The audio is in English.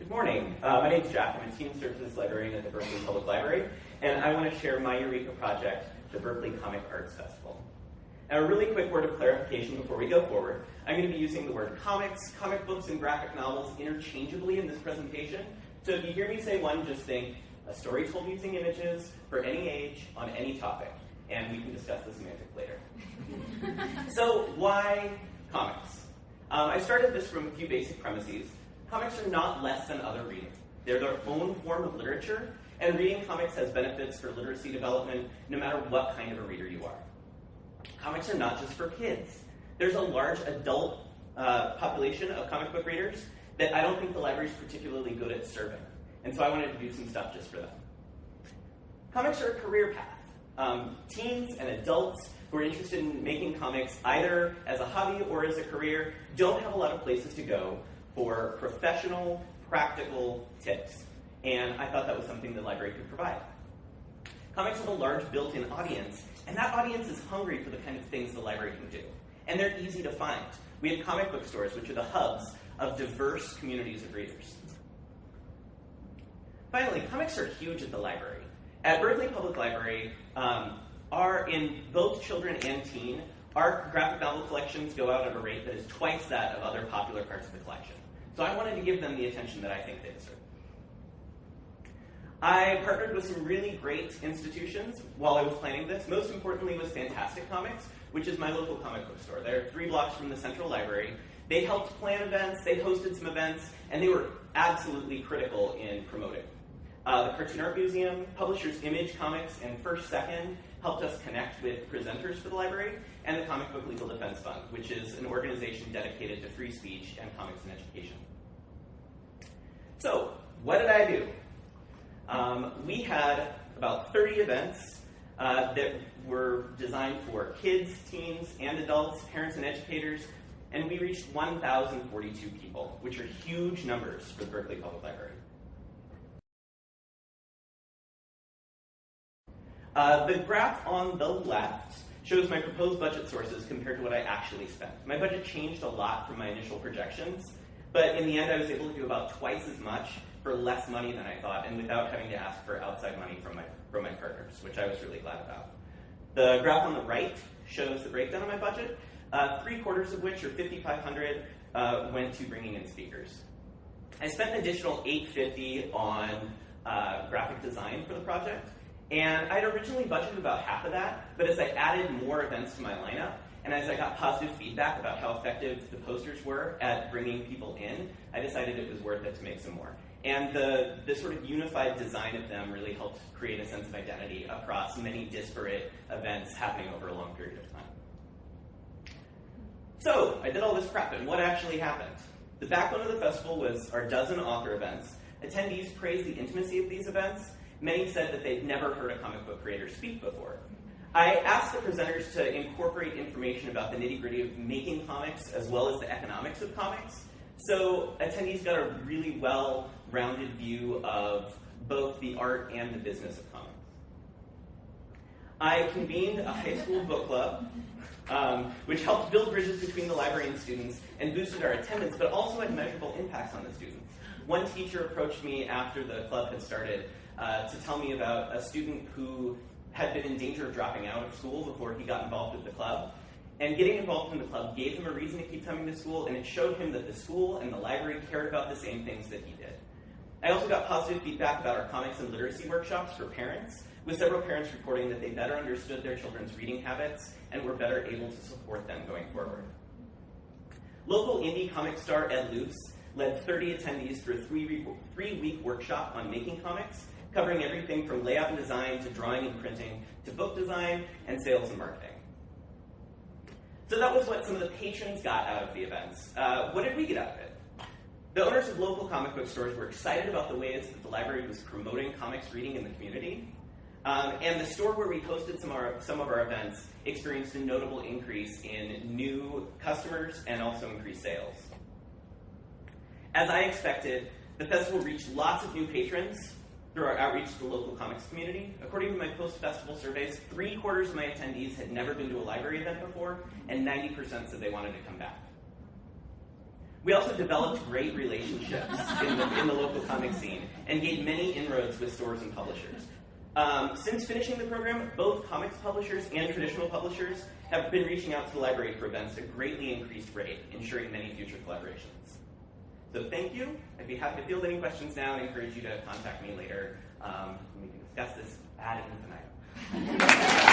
Good morning. My name is Jack. I'm a Teen Services Librarian at the Berkeley Public Library, and I want to share my Eureka project, the Berkeley Comic Arts Festival. Now, a really quick word of clarification before we go forward. I'm going to be using the word comics, comic books, and graphic novels interchangeably in this presentation. So if you hear me say one, just think a story told using images for any age on any topic, and we can discuss the semantics later. So why comics? I started this from a few basic premises. Comics are not less than other reading. They're their own form of literature, and reading comics has benefits for literacy development no matter what kind of a reader you are. Comics are not just for kids. There's a large adult population of comic book readers that I don't think the library is particularly good at serving, and so I wanted to do some stuff just for them. Comics are a career path. Teens and adults who are interested in making comics either as a hobby or as a career don't have a lot of places to go for professional, practical tips. And I thought that was something the library could provide. Comics have a large built-in audience, and that audience is hungry for the kind of things the library can do. And they're easy to find. We have comic book stores, which are the hubs of diverse communities of readers. Finally, comics are huge at the library. At Berkeley Public Library, in both children and teen, our graphic novel collections go out at a rate that is twice that of other popular parts of the collection. So I wanted to give them the attention that I think they deserve. I partnered with some really great institutions while I was planning this. Most importantly was Fantastic Comics, which is my local comic book store. They're 3 blocks from the Central Library. They helped plan events, they hosted some events, and they were absolutely critical in promoting. The Cartoon Art Museum, Publishers Image Comics, and First Second helped us connect with presenters for the library, and the Comic Book Legal Defense Fund, which is an organization dedicated to free speech and comics and education. So, what did I do? We had about 30 events that were designed for kids, teens, and adults, parents, and educators, and we reached 1,042 people, which are huge numbers for the Berkeley Public Library. The graph on the left shows my proposed budget sources compared to what I actually spent. My budget changed a lot from my initial projections, but in the end I was able to do about twice as much for less money than I thought, and without having to ask for outside money from my partners, which I was really glad about. The graph on the right shows the breakdown of my budget, 3/4 of which, or $5,500, went to bringing in speakers. I spent an additional $850 on graphic design for the project, and I'd originally budgeted about half of that, but as I added more events to my lineup, and as I got positive feedback about how effective the posters were at bringing people in, I decided it was worth it to make some more. And the sort of unified design of them really helped create a sense of identity across many disparate events happening over a long period of time. So, I did all this prep, and what actually happened? The backbone of the festival was our dozen author events. Attendees praised the intimacy of these events. Many said that they'd never heard a comic book creator speak before. I asked the presenters to incorporate information about the nitty-gritty of making comics as well as the economics of comics. So attendees got a really well-rounded view of both the art and the business of comics. I convened a high school book club, which helped build bridges between the library and students and boosted our attendance, but also had measurable impacts on the students. One teacher approached me after the club had started to tell me about a student who had been in danger of dropping out of school before he got involved with the club. And getting involved in the club gave him a reason to keep coming to school, and it showed him that the school and the library cared about the same things that he did. I also got positive feedback about our comics and literacy workshops for parents, with several parents reporting that they better understood their children's reading habits and were better able to support them going forward. Local indie comic star Ed Luce led 30 attendees through a 3-week workshop on making comics, covering everything from layout and design to drawing and printing to book design and sales and marketing. So that was what some of the patrons got out of the events. What did we get out of it? The owners of local comic book stores were excited about the ways that the library was promoting comics reading in the community. And the store where we hosted some of our events experienced a notable increase in new customers and also increased sales. As I expected, the festival reached lots of new patrons through our outreach to the local comics community. According to my post-festival surveys, 3/4 of my attendees had never been to a library event before, and 90% said they wanted to come back. We also developed great relationships in the local comic scene and gained many inroads with stores and publishers. Since finishing the program, both comics publishers and traditional publishers have been reaching out to the library for events at a greatly increased rate, ensuring many future collaborations. So thank you. I'd be happy to field any questions now and encourage you to contact me later. We can discuss this ad infinitum.